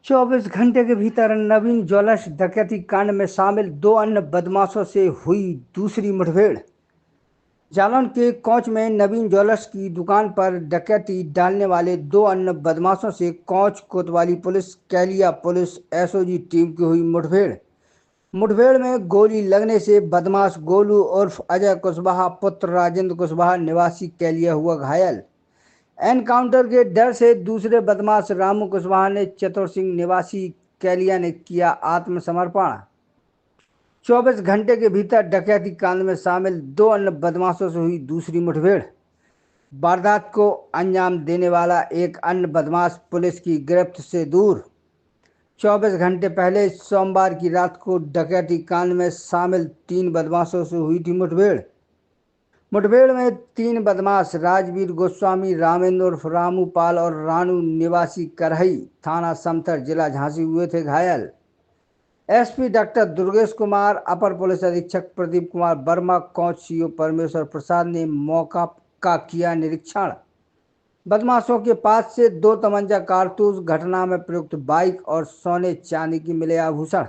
24 घंटे के भीतर नवीन ज्वेलर्स डकैती कांड में शामिल 2 अन्य बदमाशों से हुई दूसरी मुठभेड़। जालौन के कोंच में नवीन ज्वेलर्स की दुकान पर डकैती डालने वाले 2 अन्य बदमाशों से कोंच कोतवाली पुलिस, कैलिया पुलिस, एसओजी टीम की हुई मुठभेड़। मुठभेड़ में गोली लगने से बदमाश गोलू उर्फ अजय कुशवाहा पुत्र राजेंद्र कुशवाहा निवासी कैलिया हुआ घायल। एनकाउंटर के डर से दूसरे बदमाश रामू कुशवाहा ने चतुर सिंह निवासी कैलिया ने किया आत्मसमर्पण। 24 घंटे के भीतर डकैती कांड में शामिल 2 अन्य बदमाशों से हुई दूसरी मुठभेड़। वारदात को अंजाम देने वाला एक अन्य बदमाश पुलिस की गिरफ्त से दूर। 24 घंटे पहले सोमवार की रात को डकैती कांड में शामिल 3 बदमाशों से हुई थी मुठभेड़। मुठभेड़ में 3 बदमाश राजवीर गोस्वामी, रामेंद्र उर्फ रामू पाल और रानू निवासी करहई, थाना समथर, जिला झांसी हुए थे घायल। एसपी डॉक्टर दुर्गेश कुमार, अपर पुलिस अधीक्षक प्रदीप कुमार वर्मा, कोंच सीओ परमेश्वर प्रसाद ने मौका का किया निरीक्षण। बदमाशों के पास से 2 तमंचा कारतूस, घटना में प्रयुक्त बाइक और सोने चांदी की मिले आभूषण।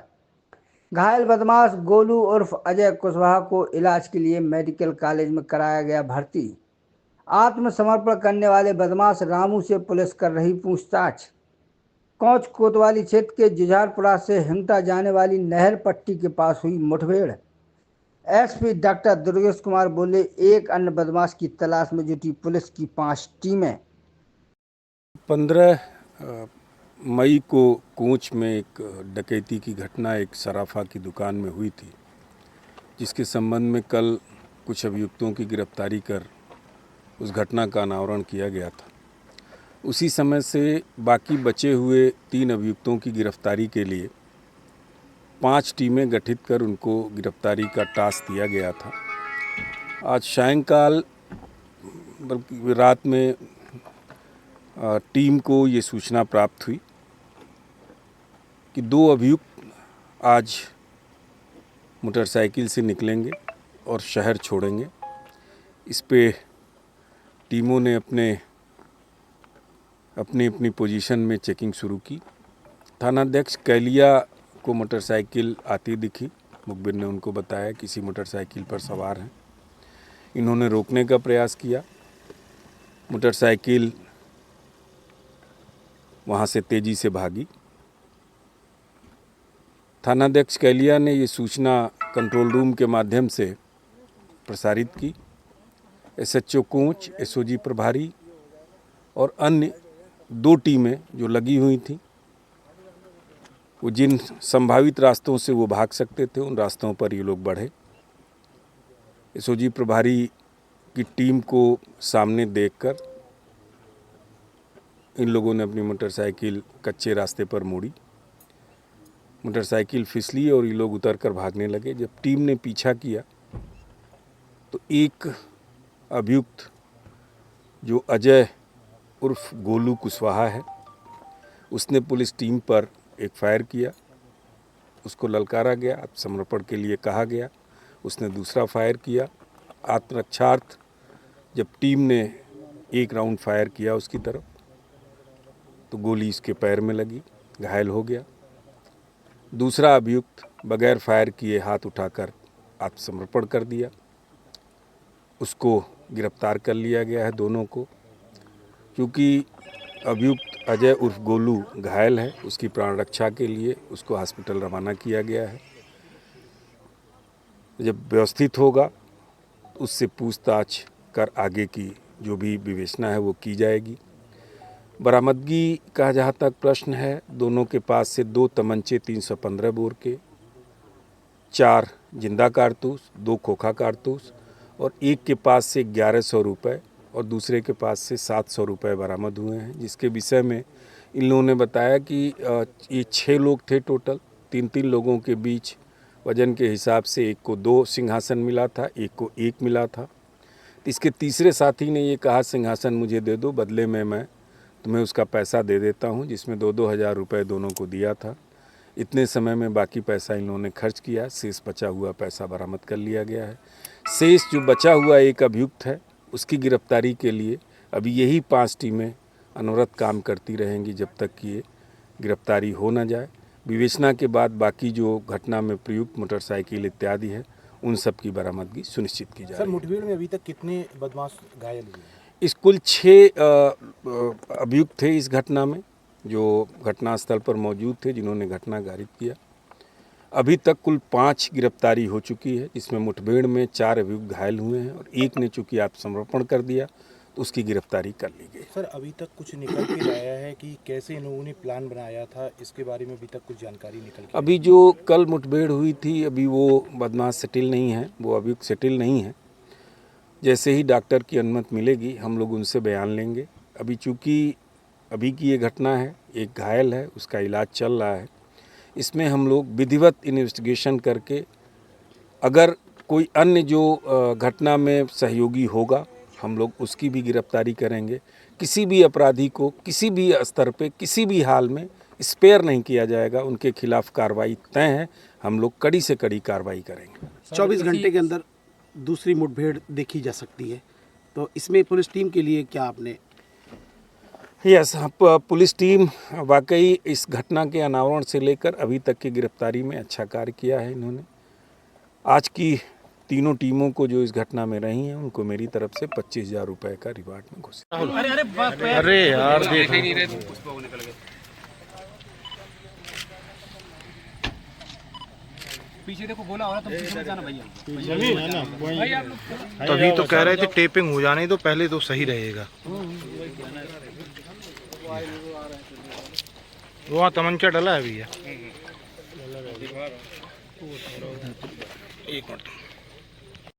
घायल बदमाश गोलू उर्फ अजय कुशवाहा को इलाज के लिए मेडिकल कॉलेज में कराया गया भर्ती। आत्मसमर्पण करने वाले बदमाश रामू से पुलिस कर रही पूछताछ। कोंच कोतवाली क्षेत्र के जुझारपुरा से हिंगटा जाने वाली नहर पट्टी के पास हुई मुठभेड़। एसपी डॉक्टर दुर्गेश कुमार बोले, एक अन्य बदमाश की तलाश में जुटी पुलिस की 5 टीमें। 15 मई को कोंच में एक डकैती की घटना एक सराफा की दुकान में हुई थी, जिसके संबंध में कल कुछ अभियुक्तों की गिरफ्तारी कर उस घटना का अनावरण किया गया था। उसी समय से बाकी बचे हुए 3 अभियुक्तों की गिरफ्तारी के लिए 5 टीमें गठित कर उनको गिरफ्तारी का टास्क दिया गया था। आज सायंकाल बल्कि रात में टीम को ये सूचना प्राप्त हुई कि 2 अभियुक्त आज मोटरसाइकिल से निकलेंगे और शहर छोड़ेंगे। इस पे टीमों ने अपनी पोजीशन में चेकिंग शुरू की। थानाध्यक्ष कैलिया को मोटरसाइकिल आती दिखी। मुखबिर ने उनको बताया किसी मोटरसाइकिल पर सवार हैं। इन्होंने रोकने का प्रयास किया। मोटरसाइकिल वहाँ से तेजी से भागी। थानाध्यक्ष कैलिया ने ये सूचना कंट्रोल रूम के माध्यम से प्रसारित की। एसएचओ कोंच, एसओजी प्रभारी और अन्य 2 टीमें जो लगी हुई थीं, वो जिन संभावित रास्तों से वो भाग सकते थे उन रास्तों पर ये लोग बढ़े। एसओजी प्रभारी की टीम को सामने देखकर इन लोगों ने अपनी मोटरसाइकिल कच्चे रास्ते पर मोड़ी। मोटरसाइकिल फिसली और ये लोग उतरकर भागने लगे। जब टीम ने पीछा किया तो एक अभियुक्त जो अजय उर्फ गोलू कुशवाहा है, उसने पुलिस टीम पर एक फायर किया। उसको ललकारा गया, आत्मसमर्पण के लिए कहा गया। उसने दूसरा फायर किया। आत्मरक्षार्थ जब टीम ने एक राउंड फायर किया उसकी तरफ, तो गोली इसके पैर में लगी, घायल हो गया। दूसरा अभियुक्त बगैर फायर किए हाथ उठाकर आत्मसमर्पण कर दिया। उसको गिरफ्तार कर लिया गया है, दोनों को। क्योंकि अभियुक्त अजय उर्फ गोलू घायल है, उसकी प्राण रक्षा के लिए उसको हॉस्पिटल रवाना किया गया है। जब व्यवस्थित होगा उससे पूछताछ कर आगे की जो भी विवेचना है वो की जाएगी। बरामदगी का जहाँ तक प्रश्न है, दोनों के पास से 2 तमंचे 315 बोर के, 4 जिंदा कारतूस, 2 खोखा कारतूस और एक के पास से 1100 रुपये और दूसरे के पास से 700 रुपये बरामद हुए हैं। जिसके विषय में इन लोगों ने बताया कि ये 6 लोग थे टोटल। 3-3 लोगों के बीच वजन के हिसाब से एक को 2 सिंहासन मिला था, एक को 1 मिला था। इसके तीसरे साथी ने ये कहा, सिंहासन मुझे दे दो, बदले में मैं तुम्हें उसका पैसा दे देता हूँ, जिसमें 2-2 हज़ार रुपये दोनों को दिया था। इतने समय में बाकी पैसा इन लोगों ने खर्च किया। शेष बचा हुआ पैसा बरामद कर लिया गया है। शेष जो बचा हुआ एक अभियुक्त है, उसकी गिरफ्तारी के लिए अभी यही 5 टीमें अनवरत काम करती रहेंगी जब तक कि ये गिरफ्तारी हो न जाए। विवेचना के बाद बाकी जो घटना में प्रयुक्त मोटरसाइकिल इत्यादि है उन सब की बरामदगी सुनिश्चित की जाए। सर, मुठभेड़ में अभी तक कितने बदमाश घायल हुए हैं? इस कुल 6 अभियुक्त थे इस घटना में, जो घटनास्थल पर मौजूद थे, जिन्होंने घटना गारित किया। अभी तक कुल 5 गिरफ्तारी हो चुकी है, जिसमें मुठभेड़ में 4 अभियुक्त घायल हुए हैं और एक ने चूंकि आत्मसमर्पण कर दिया तो उसकी गिरफ्तारी कर ली गई। सर, अभी तक कुछ निकल के आया है कि कैसे इन लोगों ने प्लान बनाया था, इसके बारे में अभी तक कुछ जानकारी निकल के? अभी जो कल मुठभेड़ हुई थी, अभी वो बदमाश सेटिल नहीं है, वो अभियुक्त सेटिल नहीं है। जैसे ही डॉक्टर की अनुमति मिलेगी हम लोग उनसे बयान लेंगे। अभी चूँकि अभी की ये घटना है, एक घायल है, उसका इलाज चल रहा है। इसमें हम लोग विधिवत इन्वेस्टिगेशन करके अगर कोई अन्य जो घटना में सहयोगी होगा हम लोग उसकी भी गिरफ्तारी करेंगे। किसी भी अपराधी को किसी भी स्तर पे किसी भी हाल में स्पेयर नहीं किया जाएगा, उनके खिलाफ कार्रवाई तय है। हम लोग कड़ी से कड़ी कार्रवाई करेंगे। 24 घंटे के अंदर दूसरी मुठभेड़ देखी जा सकती है, तो इसमें पुलिस टीम के लिए क्या आपने? यस, पुलिस टीम वाकई इस घटना के अनावरण से लेकर अभी तक की गिरफ्तारी में अच्छा कार्य किया है इन्होंने। आज की तीनों टीमों को जो इस घटना में रही हैं उनको मेरी तरफ से 25,000 रुपये का रिवार्ड में घोषित। अरे यार, पीछे देखो, बोला हो रहा तुम पीछे मत जाना भैया। तभी तो कह रहे थे टेपिंग हो जाने तो पहले तो सही रहेगा। वहाँ तमंचा डला है भैया। एक मिनट।